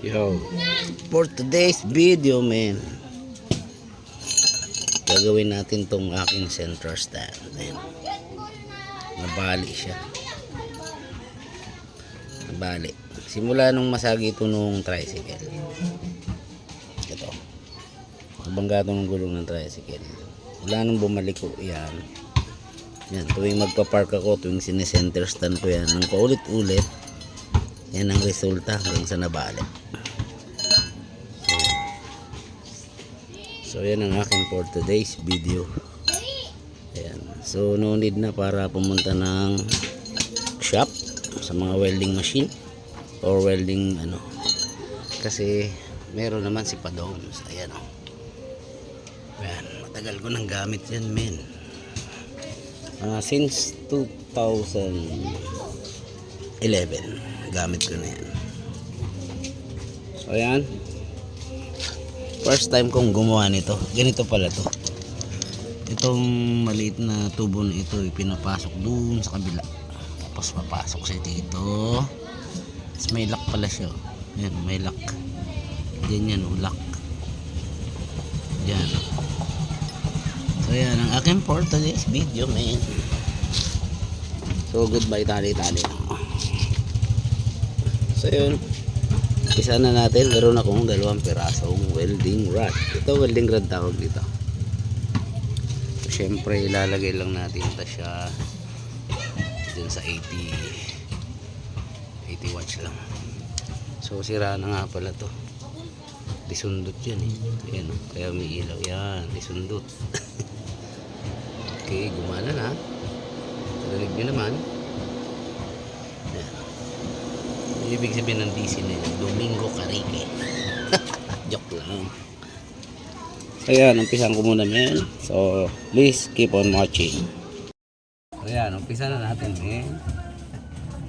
Yo, for today's video, man, gagawin natin tong aking center stand. Ayan. Nabali siya. Nabali. Simula nung masagi ito nung tricycle. Ito. Nabangga ito ng gulong ng tricycle. Wala nung bumalik ko. Yan. Yan. Tuwing magpa-park ako, tuwing sinesenter stand ko yan, nang paulit-ulit, yan ang resulta hanggang sa nabali. So yan ang akin for today's video. Ayan. So no need na para pumunta ng shop sa mga welding machine or welding ano, kasi meron naman si Padoms. Ayan o. Ayan. Matagal ko nang gamit yan, men. Since 2011 gamit ko na yan. So ayan, first time kong gumawa nito. Ganito pala to. Itong maliit na tubo na ito pinapasok dun sa kabila, tapos papasok siya dito. Tapos may lock pala siya. Ayan, may lock. Diyan yan, lock. Diyan. So ayan ang aking for today's video, man. So goodbye, tali-tali. So yun, umpisa na natin. Meron akong 2 pirasong welding rod. Ito welding rod tawag dito. So, syempre ilalagay lang natin ito siya dun sa 80 watts lang. So sira na nga pala to. Disundot yan eh. Ayan, kaya may ilaw yan. Disundot. Okay, gumana na. Narinig nyo naman. Ibig sabihin ng DC na yun, Domingo Caribe. Joke lang. Ayan, umpisan ko muna, men. So please keep on watching. Ayan, umpisa na natin, men.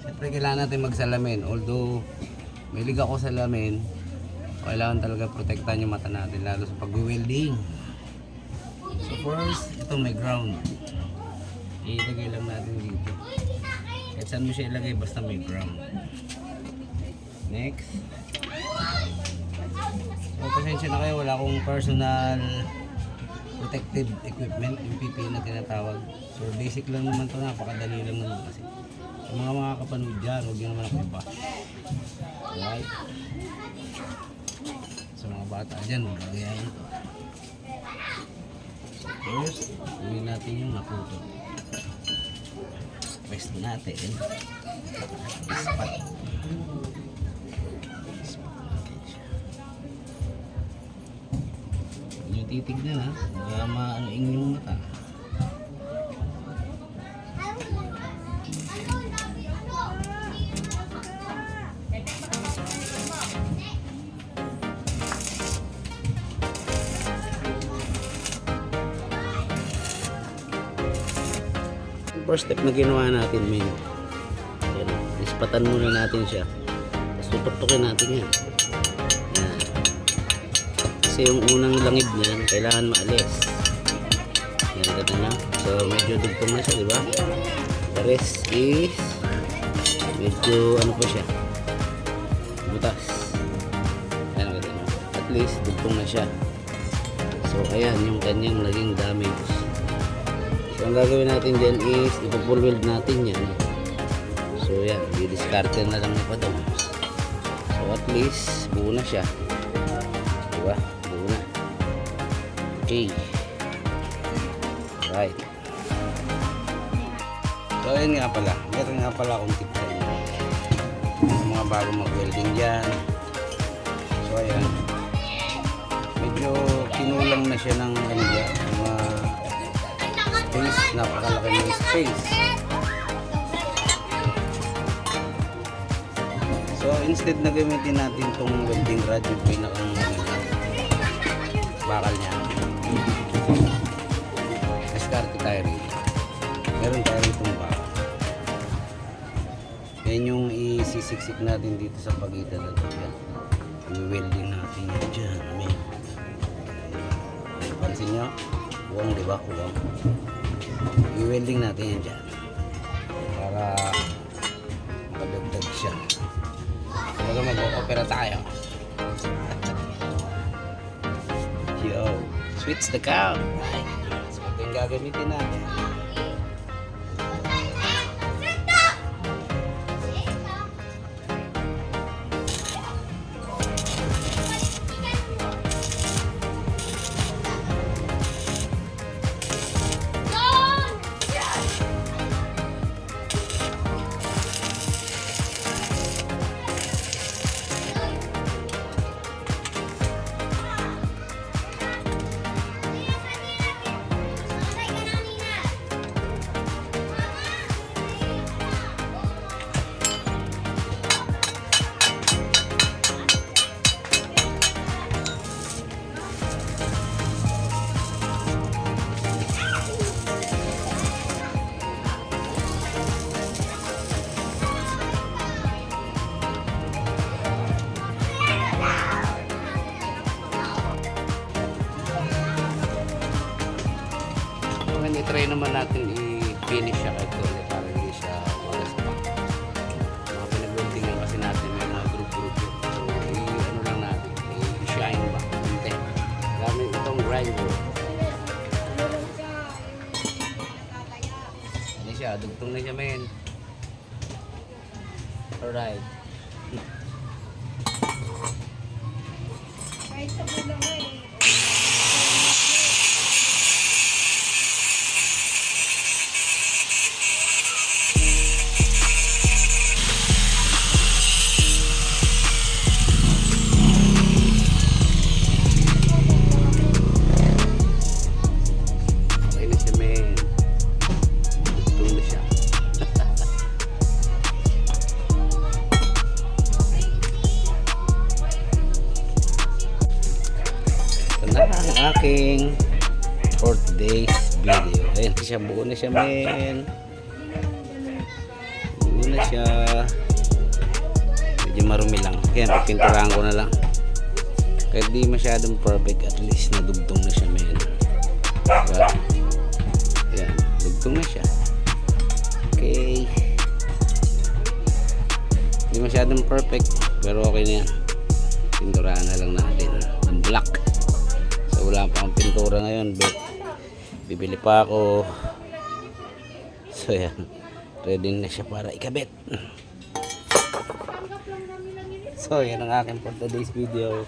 Siyempre kailangan natin magsalamin. Although mahilig ako sa salamin, kailangan talaga protektahan yung mata natin, lalo sa pag-welding. So first, ito may ground. Ilagay lang natin dito. Kahit saan mo siya ilagay, basta may ground. Next. So pasensya na kayo, wala akong personal protective equipment, yung PPE na tinatawag. So basic lang naman to, napakadali lang naman kasi. Sa mga makakapanood dyan, huwag nyo naman ako iba. Alright. Sa mga bata dyan, gagayahin ito. First, gawin natin yung naputo. Pwesto natin. Ispat. Yung titignan ha, kaya maanoing yung mata. First step na ginawa natin, men. Ayan, ispatan muna natin siya. Tapos tutuktukin natin yan. Ayan. Kasi yung unang langib niyan, kailangan maalis. Ayan, ganda na. So, medyo dugtong na siya, diba? The rest is medyo ano pa siya, butas. Ayan, ganda na. At least, dugtong na siya. So, ayan, yung kanyang naging damage. So ang gagawin natin dyan is ipo-full weld natin yan. So yan, i-discarte na lang ni Padoms. So at least buo na siya, diba? Buo na. Okay, right. So yun nga pala, meron nga pala akong tip sa inyo sa mga bago mag-welding dyan. So ayan, medyo kinulang na siya ng ano dyan, mga space, napakalaki ng space. So instead na gamitin natin itong welding rod, yung pinakang bakal niya, discarte tayo rito. Meron tayo itong bakal. Yan yung isisiksik natin dito sa pagitan na ito. I-welding natin yan dyan. Pansin nyo, kuwang, diba? Kuwang. I-welding natin yan dyan para makadagdag siya. So Baga mag-opera tayo. Yo, switch the cow. Right. So, ito yung gagamitin natin. I-try naman natin i-finish siya kahit ulit para hindi siya wagas pa. Mga pinagbuntingan kasi natin may mga group-group. So, i-ano lang natin, i-shine ba? Kunti. Gamit itong grinder. Ano siya? Dugtong na siya, men. Alright. Kahit sa bulang eh. Aking for today's video. Ayan siya, buo na siya, men. Buo na siya. Medyo marumi lang. Ayan, pipinturahan ko na lang. Kahit di masyadong perfect, at least nadugtong na siya, men. Diba? Ayan, dugtong na siya. Okay. Di masyadong perfect, pero okay na yan. Pinturahan na lang natin ng black. Wala pa akong pintura ngayon, but bibili pa ako. So yan, ready na siya para ikabit. So yan ang akin for today's video.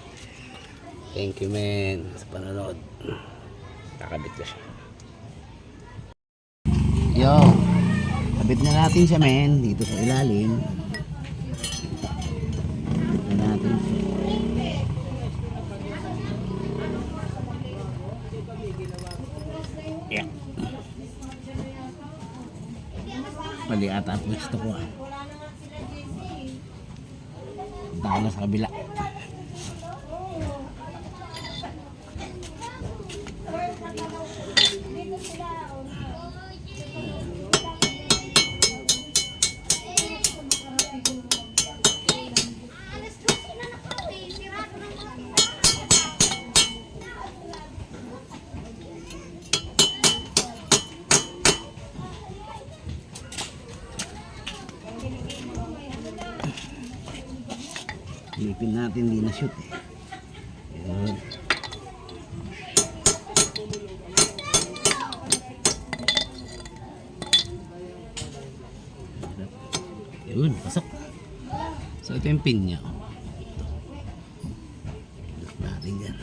Thank you, men, sa panonood. Kakabit ko siya. Yo, kabit na natin siya, men, dito sa ilalim. Kabit na natin siya. Yeah. Mali ata ang gusto ko. Punta ko na sa kabila. Lipin natin, di na shoot eh. Yun. Yun, pasok. So ito yung pin niya. Look natin dyan.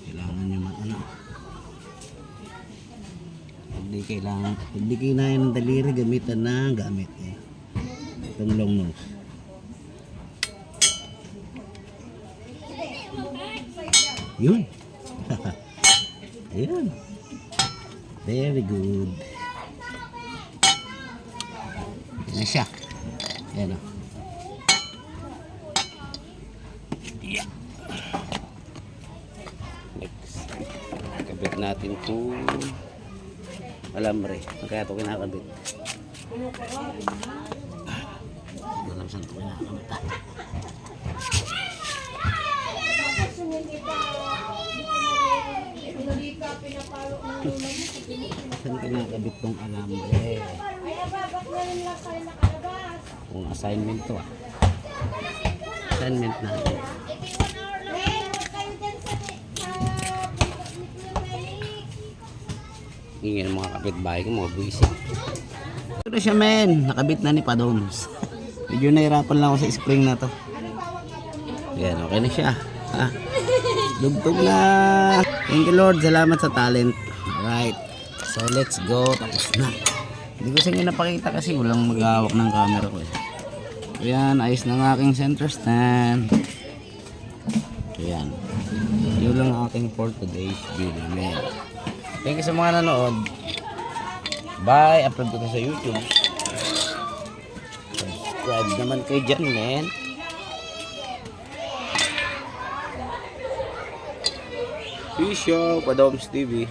Kailangan nyo ano. Hindi kailangan ng daliri, gamitan na gamit eh. Itong long nose. Yun. Ayun. Very good. Yan na siya. Yan o. Yeah. Next. Kabit natin itong alambre. Kaya ito kinakabit. Hindi ko alam saan ito kinakabit. Saan kinakabit tong alambre? Kung assignment to ah. assignment natin. Ingin ang mga kapitbahay ko, mga buwisit. Ito na siya, men. Nakabit na ni Padoms. Medyo nahirapan lang ako sa spring na to. Ayan, okay na siya. Ha? Dugtog na. Thank you, Lord. Salamat sa talent. Alright. So, let's go. Tapos na. Hindi ko sa inyo napakita kasi walang maghahawak ng camera ko eh. Ayan, ayos na ang aking center stand. Ayan. Yun lang ang aking for today's video. Man. Thank you sa mga nanood. Bye. Upload ko to sa YouTube. Subscribe naman kayo dyan, man. Peace out, Padoms TV.